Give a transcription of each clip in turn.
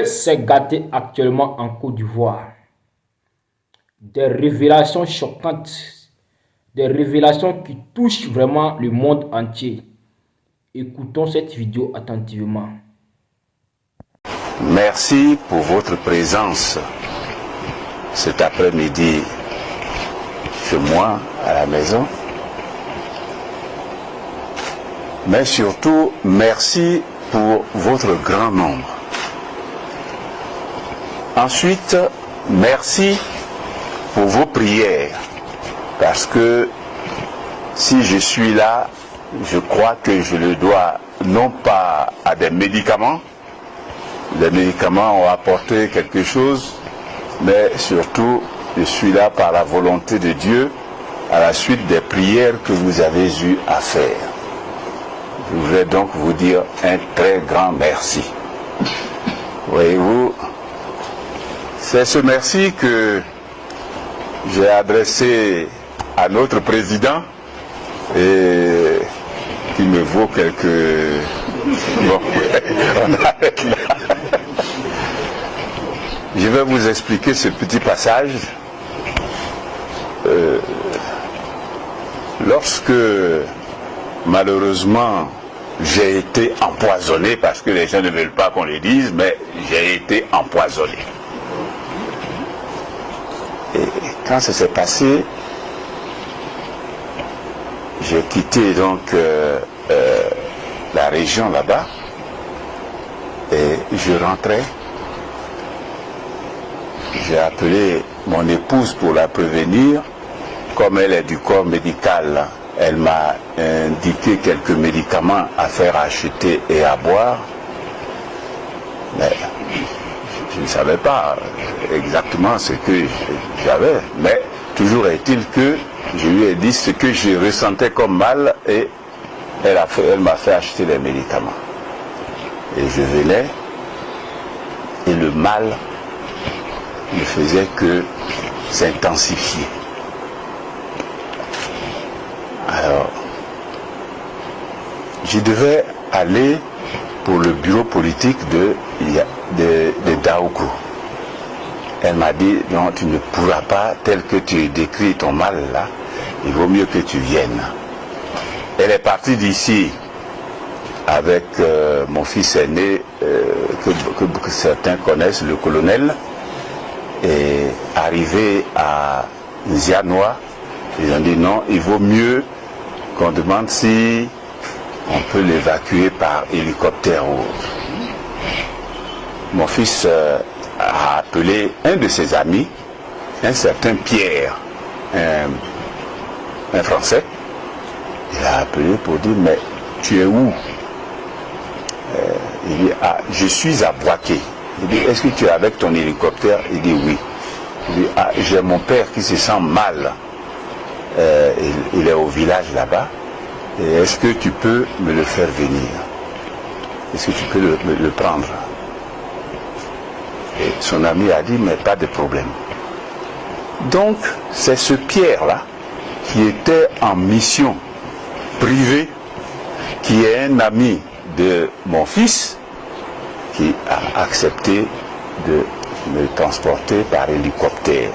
s'est gâté actuellement en Côte d'Ivoire. Des révélations choquantes, des révélations qui touchent vraiment le monde entier. Écoutons cette vidéo attentivement. Merci pour votre présence cet après-midi chez moi à la maison. Mais surtout, merci pour votre grand nombre. Ensuite, merci pour vos prières, parce que si je suis là, je crois que je le dois non pas à des médicaments, les médicaments ont apporté quelque chose, mais surtout, je suis là par la volonté de Dieu, à la suite des prières que vous avez eu à faire. Je voudrais donc vous dire un très grand merci. Voyez-vous, c'est ce merci que j'ai adressé à notre président et qui me vaut quelques... Bon, on arrête là. Je vais vous expliquer ce petit passage. Lorsque, malheureusement, j'ai été empoisonné, parce que les gens ne veulent pas qu'on le dise, mais j'ai été empoisonné. Et quand ça s'est passé, j'ai quitté donc la région là-bas et je rentrais. J'ai appelé mon épouse pour la prévenir. Comme elle est du corps médical, elle m'a indiqué quelques médicaments à faire acheter et à boire. Mais je ne savais pas exactement ce que j'avais. Mais toujours est-il que je lui ai dit ce que je ressentais comme mal et elle m'a fait acheter les médicaments. Et je venais et le mal ne faisait que s'intensifier. Alors, je devais aller pour le bureau politique de Daoukou. Elle m'a dit, non, tu ne pourras pas, tel que tu décris ton mal là, il vaut mieux que tu viennes. Elle est partie d'ici avec mon fils aîné, que certains connaissent, le colonel, et arrivé à Nzianois, ils ont dit non, il vaut mieux qu'on demande si on peut l'évacuer par hélicoptère ou autre. Mon fils a appelé un de ses amis, un certain Pierre, un Français. Il a appelé pour dire, mais tu es où? Il dit, ah, je suis à Boaké. Il dit, est-ce que tu es avec ton hélicoptère? Il dit, oui. Il dit, ah, j'ai mon père qui se sent mal. Il est au village là-bas. Et est-ce que tu peux me le faire venir? Est-ce que tu peux le prendre? Et son ami a dit, mais pas de problème. Donc, c'est ce Pierre-là qui était en mission privée, qui est un ami de mon fils, qui a accepté de me transporter par hélicoptère.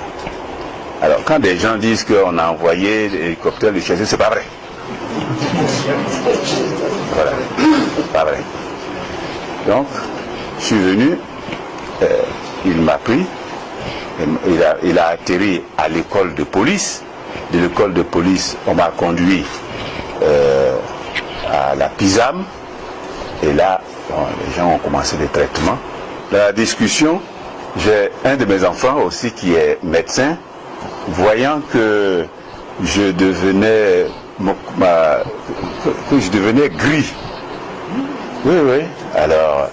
Alors, quand des gens disent qu'on a envoyé l'hélicoptère le chercher, c'est pas vrai. Voilà, pas vrai. Donc, je suis venu, il m'a pris, il a atterri à l'école de police. De l'école de police, on m'a conduit à la PISAM, et là, bon, les gens ont commencé les traitements. Dans la discussion, j'ai un de mes enfants aussi qui est médecin, voyant que je devenais gris. Oui, oui. Alors,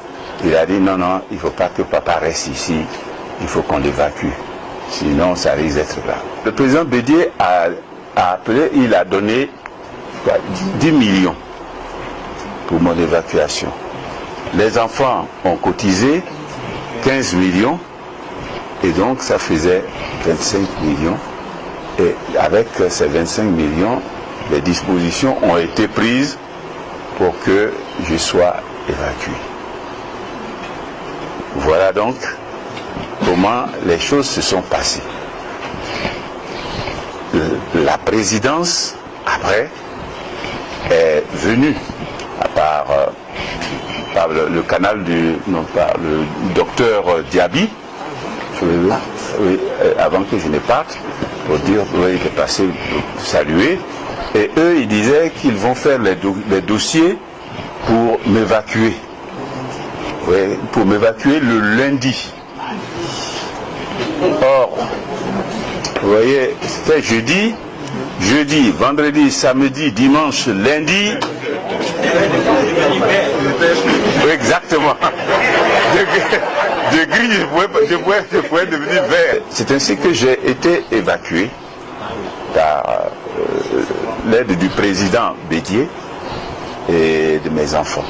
il a dit non, non, il ne faut pas que papa reste ici, il faut qu'on l'évacue. Sinon, ça risque d'être grave. Le président Bédié a appelé, il a donné 10 millions pour mon évacuation. Les enfants ont cotisé 15 millions et donc ça faisait 25 millions. Et avec ces 25 millions, les dispositions ont été prises pour que je sois évacué. Voilà. Voilà donc comment les choses se sont passées. La présidence, après, est venue par le canal du docteur Diaby, oui, avant que je ne parte, pour dire qu'il était passé pour saluer. Et eux, ils disaient qu'ils vont faire les dossiers pour m'évacuer. Oui, pour m'évacuer le lundi. Or, vous voyez, c'était jeudi, vendredi, samedi, dimanche, lundi. Oui, exactement. De gris, je pouvais devenir vert. C'est ainsi que j'ai été évacué par l'aide du président Bédié et de mes enfants.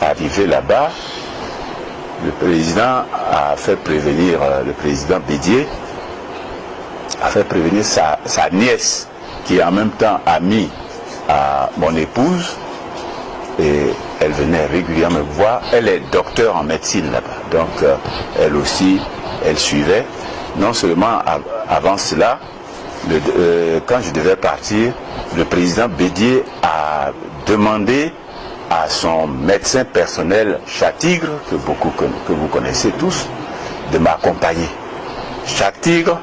Arrivé là-bas, le président a fait prévenir le président Bédié, a fait prévenir sa nièce, qui est en même temps amie à mon épouse, et elle venait régulièrement me voir. Elle est docteur en médecine là-bas, donc elle aussi, elle suivait. Non seulement avant cela, quand je devais partir, le président Bédié a demandé à son médecin personnel Chatigre, que vous connaissez tous, de m'accompagner. Chatigre,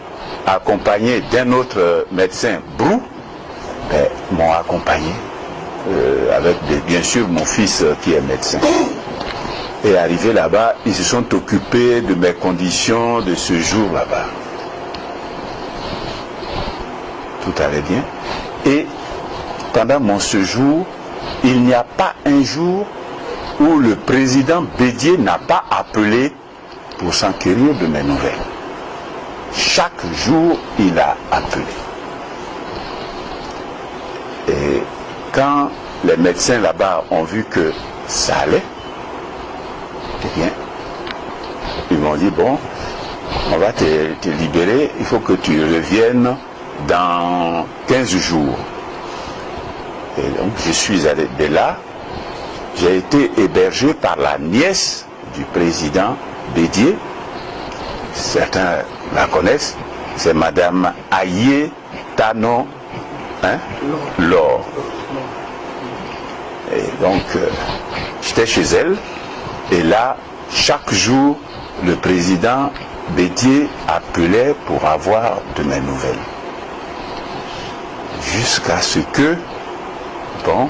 accompagné d'un autre médecin, Brou, m'ont accompagné, avec bien sûr mon fils qui est médecin. Et arrivé là-bas, ils se sont occupés de mes conditions de ce jour là-bas. Tout allait bien. Et pendant mon séjour, il n'y a pas un jour où le président Bédié n'a pas appelé pour s'enquérir de mes nouvelles. Chaque jour, il a appelé. Et quand les médecins là-bas ont vu que ça allait, eh bien, ils m'ont dit, bon, on va te libérer, il faut que tu reviennes dans 15 jours. Et donc, je suis allé de là, j'ai été hébergé par la nièce du président Bédié. Certains la connaissent, c'est Madame Aïe Tano Laure. Et donc, j'étais chez elle, et là, chaque jour, le président Bédié appelait pour avoir de mes nouvelles. Jusqu'à ce que, bon,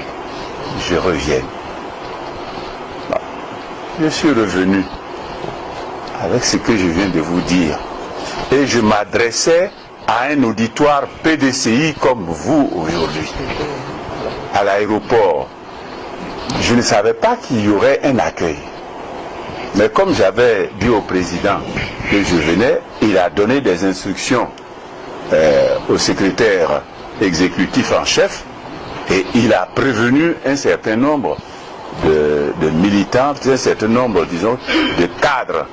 je revienne. Bon, je suis revenu avec ce que je viens de vous dire. Et je m'adressais à un auditoire PDCI comme vous aujourd'hui, à l'aéroport. Je ne savais pas qu'il y aurait un accueil. Mais comme j'avais dit au président que je venais, il a donné des instructions au secrétaire exécutif en chef, et il a prévenu un certain nombre de militants, un certain nombre, disons, de cadres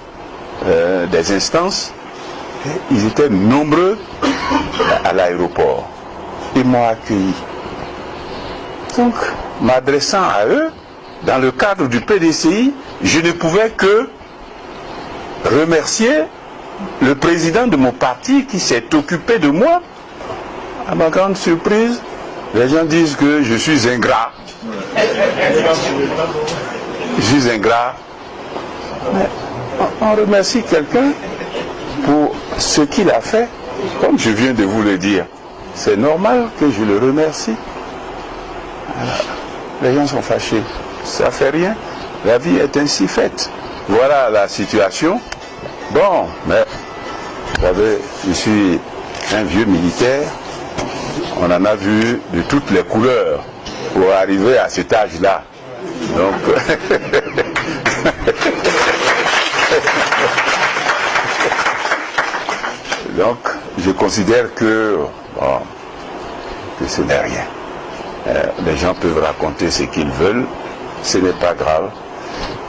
des instances. Et ils étaient nombreux à l'aéroport. Ils m'ont accueilli. Donc, m'adressant à eux, dans le cadre du PDCI, je ne pouvais que remercier le président de mon parti qui s'est occupé de moi. À ma grande surprise, les gens disent que je suis ingrat. Je suis ingrat. Mais on remercie quelqu'un pour ce qu'il a fait, comme je viens de vous le dire. C'est normal que je le remercie. Alors, les gens sont fâchés. Ça ne fait rien. La vie est ainsi faite. Voilà la situation. Bon, mais vous savez, je suis un vieux militaire. On en a vu de toutes les couleurs pour arriver à cet âge-là. Donc, donc, je considère que, bon, que ce n'est rien. Les gens peuvent raconter ce qu'ils veulent, ce n'est pas grave.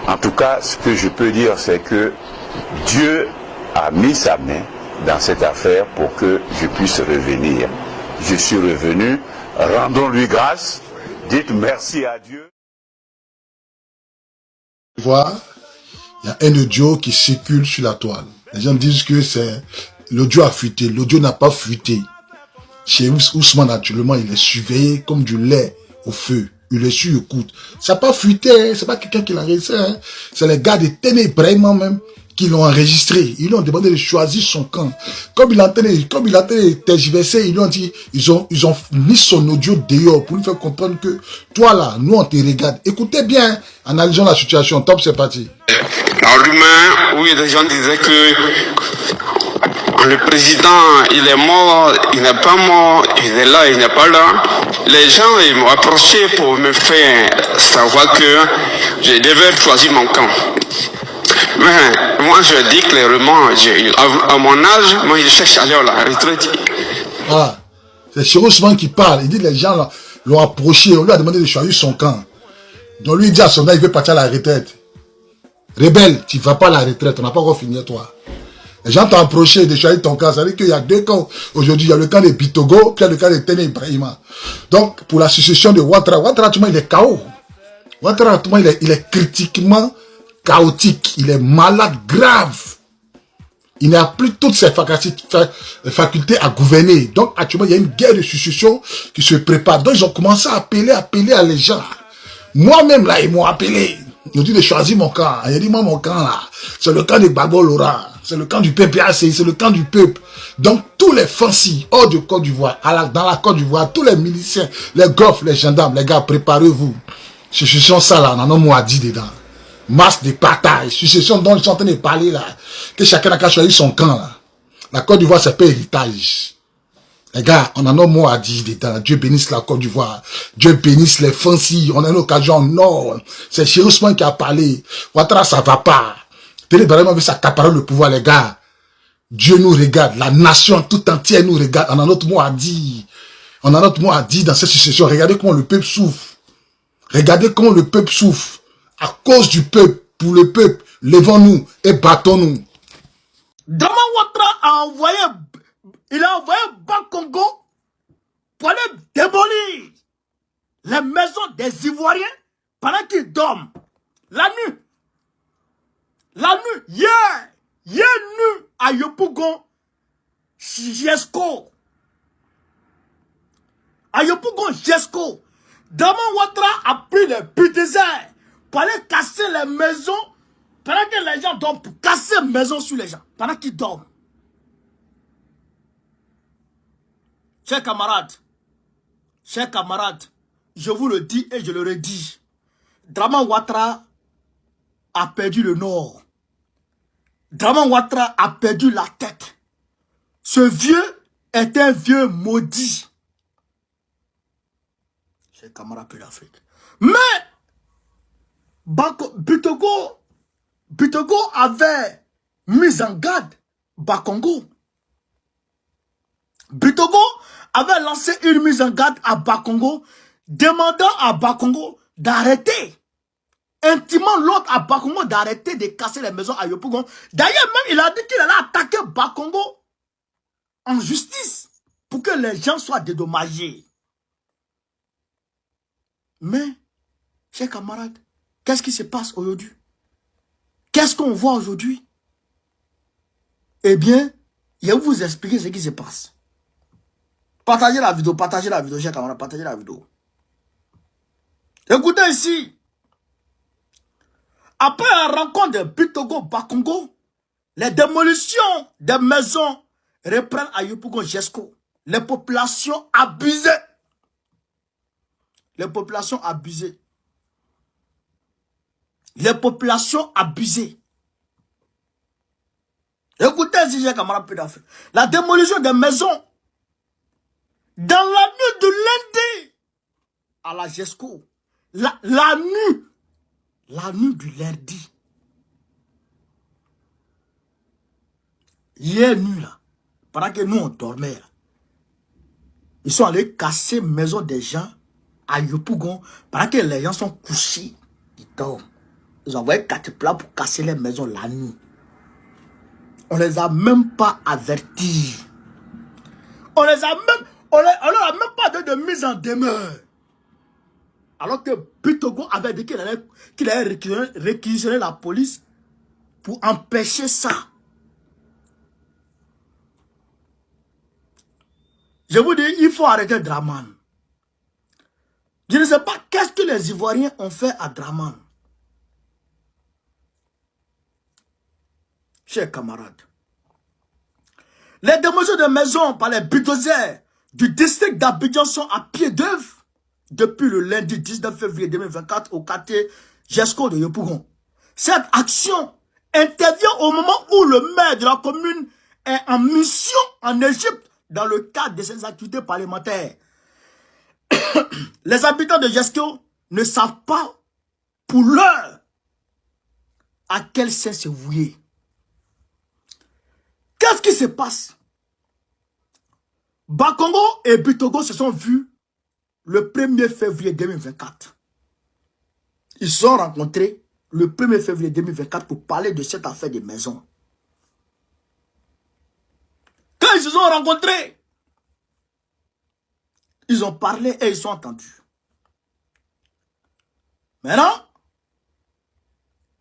En tout cas, ce que je peux dire, c'est que Dieu a mis sa main dans cette affaire pour que je puisse revenir. Je suis revenu, rendons-lui grâce, dites merci à Dieu. Il Il y a un audio qui circule sur la toile. Les gens disent que c'est l'audio a fuité. L'audio n'a pas fuité. Chez Ousmane, actuellement, il est surveillé comme du lait au feu. Il est sur écoute. Ça n'a pas fuité, hein. C'est pas quelqu'un qui l'a enregistré. Hein. C'est les gars de Ténébraïman même qui l'ont enregistré. Ils lui ont demandé de choisir son camp. Comme il a été tergiversé, ils lui ont dit, ils ont mis son audio dehors pour lui faire comprendre que toi là, nous on te regarde. Écoutez bien, analysons la situation. Top, c'est parti. En rumeur, oui, les gens disaient que le président, il est mort, il n'est pas mort, il est là, il n'est pas là. Les gens, ils m'ont approché pour me faire savoir que je devais choisir mon camp. Mais moi, je dis clairement, à mon âge, moi, je cherche à aller à la retraite. Voilà. C'est Cheikh Ousmane qui parle. Il dit les gens là, l'ont approché, on lui a demandé de choisir son camp. Donc lui, il dit à son gars, il veut partir à la retraite. Rebelle, tu ne vas pas à la retraite, on n'a pas encore fini toi. Les gens t'ont approché de choisir ton camp. Ça veut dire qu'il y a deux camps. Aujourd'hui, il y a le camp de Bitogo, puis il y a le camp de Ténébraïman. Donc, pour la succession de Ouattara, Ouattara, il est KO. Ouattara, il est critiquement chaotique. Il est malade grave. Il n'a plus toutes ses facultés à gouverner. Donc, actuellement, il y a une guerre de succession qui se prépare. Donc, ils ont commencé à appeler à les gens. Moi-même, là, ils m'ont appelé. Ils ont dit de choisir mon camp. Il a dit, moi, mon camp, là, c'est le camp de Gbagbo Laurent. C'est le camp du PPAC, c'est le camp du peuple. Donc, tous les fancy, hors de Côte d'Ivoire, dans la Côte d'Ivoire, tous les miliciens, les gofs, les gendarmes, les gars, préparez-vous. Succession, ça, là, on en a moins dit dedans. Masse de partage. Succession dont ils sont en train de parler, là. Que chacun a choisi son camp, là. La Côte d'Ivoire, c'est pas héritage. Les gars, on en a moins à dire dedans. Dieu bénisse la Côte d'Ivoire. Dieu bénisse les fancy. On a une occasion, non. C'est Cheikh Ousmane qui a parlé. Ouattara, ça va pas. Télébraïman veut s'accaparer le pouvoir, les gars. Dieu nous regarde. La nation tout entière nous regarde. On a notre mot à dire. On a notre mot à dire dans cette succession. Regardez comment le peuple souffre. Regardez comment le peuple souffre. À cause du peuple, pour le peuple, levons-nous et battons-nous. Draman Ouattara il a envoyé Bakongo pour aller démolir les maisons des Ivoiriens pendant qu'ils dorment. La nuit. La nuit, hier nuit à Yopougon, Jesco. À Yopougon, Jesco. Draman Ouattara a pris les bulldozers pour aller casser les maisons pendant que les gens dorment, pour casser les maisons sur les gens, pendant qu'ils dorment. Chers camarades, je vous le dis et je le redis. Draman Ouattara a perdu le nord. Draman Ouattara a perdu la tête. Ce vieux est un vieux maudit. Chers camarades de l'Afrique. Mais Bitogo avait mis en garde Bakongo. Bitogo avait lancé une mise en garde à Bakongo, demandant à Bakongo d'arrêter, intimement l'autre à Bakongo d'arrêter de casser les maisons à Yopougon. D'ailleurs, même il a dit qu'il allait attaquer Bakongo en justice pour que les gens soient dédommagés. Mais, chers camarades, qu'est-ce qui se passe aujourd'hui? Qu'est-ce qu'on voit aujourd'hui? Eh bien, je vais vous expliquer ce qui se passe. Partagez la vidéo, chers camarades, partagez la vidéo. Écoutez ici. Après la rencontre de Bitogo Bakongo, les démolitions des maisons reprennent à Yopougon Jesco. Les populations abusées. Les populations abusées. Les populations abusées. Écoutez ici, chers camarades, peu d'Afrique. La démolition des maisons dans la nuit de lundi à la Jesco. La nuit du lundi. Hier nuit là, pendant que nous on dormait là, ils sont allés casser maison des gens à Yopougon pendant que les gens sont couchés. Ils dorment. Ils ont envoyé 4 plats pour casser les maisons la nuit. On les a même pas avertis. On leur a même pas donné de mise en demeure. Alors que Bitogo avait dit qu'il allait réquisitionner la police pour empêcher ça. Je vous dis, il faut arrêter Draman. Je ne sais pas qu'est-ce que les Ivoiriens ont fait à Draman. Chers camarades, les démolitions de maisons par les bulldozers du district d'Abidjan sont à pied d'œuvre depuis le lundi 19 février 2024 au quartier Jesco de Yopougon. Cette action intervient au moment où le maire de la commune est en mission en Égypte dans le cadre de ses activités parlementaires. Les habitants de Jesco ne savent pas pour l'heure à quel sein se vouer. Qu'est-ce qui se passe? Bakongo et Bitogo se sont vus le 1er février 2024. Ils se sont rencontrés le 1er février 2024 pour parler de cette affaire de maison. Quand ils se sont rencontrés, ils ont parlé et ils sont entendus. Maintenant,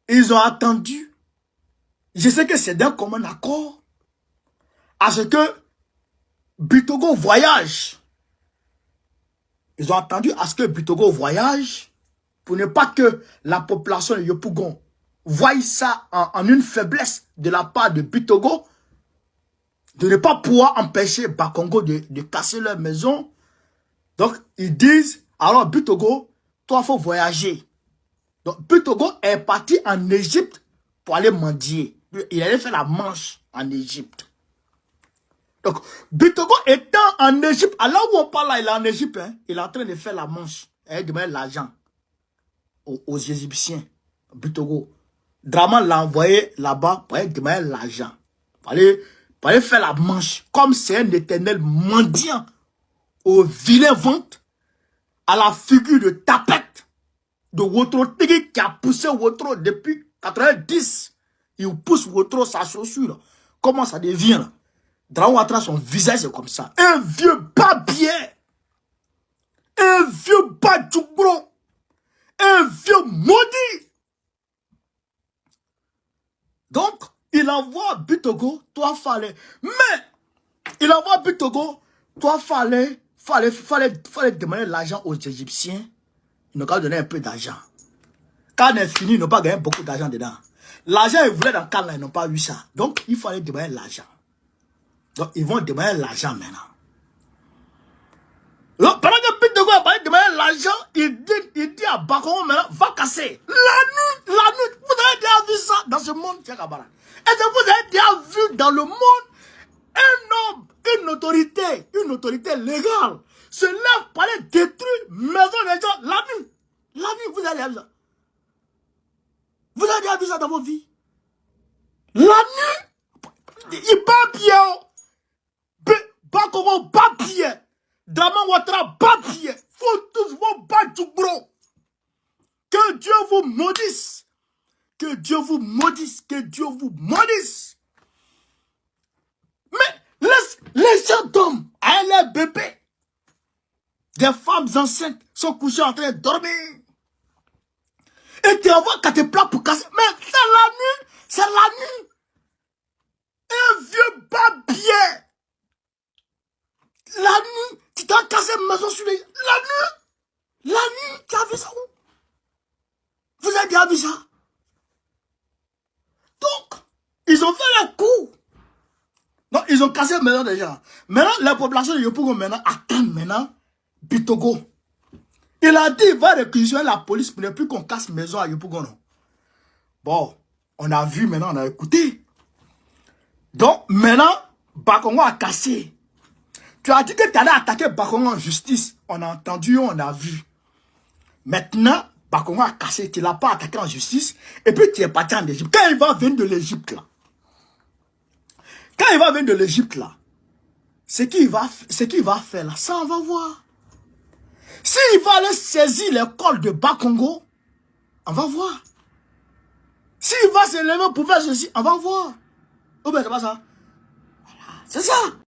ils ont attendu. Je sais que c'est d'un commun accord à ce que Bitogo voyage. Ils ont attendu à ce que Bitogo voyage pour ne pas que la population de Yopougon voie ça en une faiblesse de la part de Bitogo, de ne pas pouvoir empêcher Bakongo de casser leur maison. Donc, ils disent, alors Bitogo, toi, il faut voyager. Donc, Bitogo est parti en Égypte pour aller mendier. Il allait faire la manche en Égypte. Donc, Bitogo étant en Égypte, alors où on parle là, il est en Égypte, hein, il est en train de faire la manche. Il demande l'argent aux Égyptiens. Bitogo. Draman l'a envoyé là-bas pour demander l'argent. Pour aller faire la manche. Comme c'est un éternel mendiant au vilain ventre, à la figure de tapette de Wotro Tigui qui a poussé Wotro depuis 90. Il pousse Wotro sa chaussure. Comment ça devient là? Draman Ouattara, son visage est comme ça. Un vieux babier. Un vieux badjoubro. Un vieux maudit. Donc, il envoie Bitogo, toi fallait. Mais, il envoie Bitogo, toi fallait demander l'argent aux Égyptiens. Ils n'ont qu'à donner un peu d'argent. Quand on est fini, ils n'ont pas gagné beaucoup d'argent dedans. L'argent, ils voulaient dans le cadre là, ils n'ont pas eu ça. Donc, il fallait demander l'argent. Donc, ils vont demander l'argent maintenant. Donc, pendant que Bitogo va demander l'argent, il dit à Bakongo maintenant, va casser. La nuit, vous avez déjà vu ça dans ce monde, Cheikh Abara. Est-ce que vous avez déjà vu dans le monde un homme, une autorité légale, se lève pour aller détruire maison des gens la nuit? La nuit, vous avez déjà vu ça? Vous avez déjà vu ça dans vos vies? La nuit, il bat bien. Bakongo bat bien. Draman Ouattara bat bien. Faut tous vos battre du gros. Que Dieu vous maudisse. Que Dieu vous maudisse. Que Dieu vous maudisse. Mais les gens d'hommes, les bébés, des femmes enceintes sont couchées en train de dormir. Et tu envoies qu'à tes plats pour casser. Mais c'est la nuit. C'est la nuit. Un vieux babier. La nuit, tu t'as cassé une maison sur les... La nuit, tu as vu ça où? Vous avez déjà vu ça? Donc, ils ont fait le coup. Donc, ils ont cassé la maison des gens. Maintenant, la population de Yopougon maintenant attend maintenant Bitogo. Il a dit, il va réquisitionner la police pour ne plus qu'on casse maison à Yopougon. Bon, on a vu maintenant, on a écouté. Donc, maintenant, Bakongo a cassé. Tu as dit que tu allais attaquer Bakongo en justice. On a entendu, on a vu. Maintenant, Bakongo a cassé. Tu ne l'as pas attaqué en justice. Et puis tu es parti en Égypte. Quand il va venir de l'Égypte là. Ce qu'il va faire là, ça on va voir. S'il va aller saisir l'école de Bakongo, on va voir. S'il va se lever pour faire ceci, on va voir. Oh ben c'est pas ça. Voilà, c'est ça.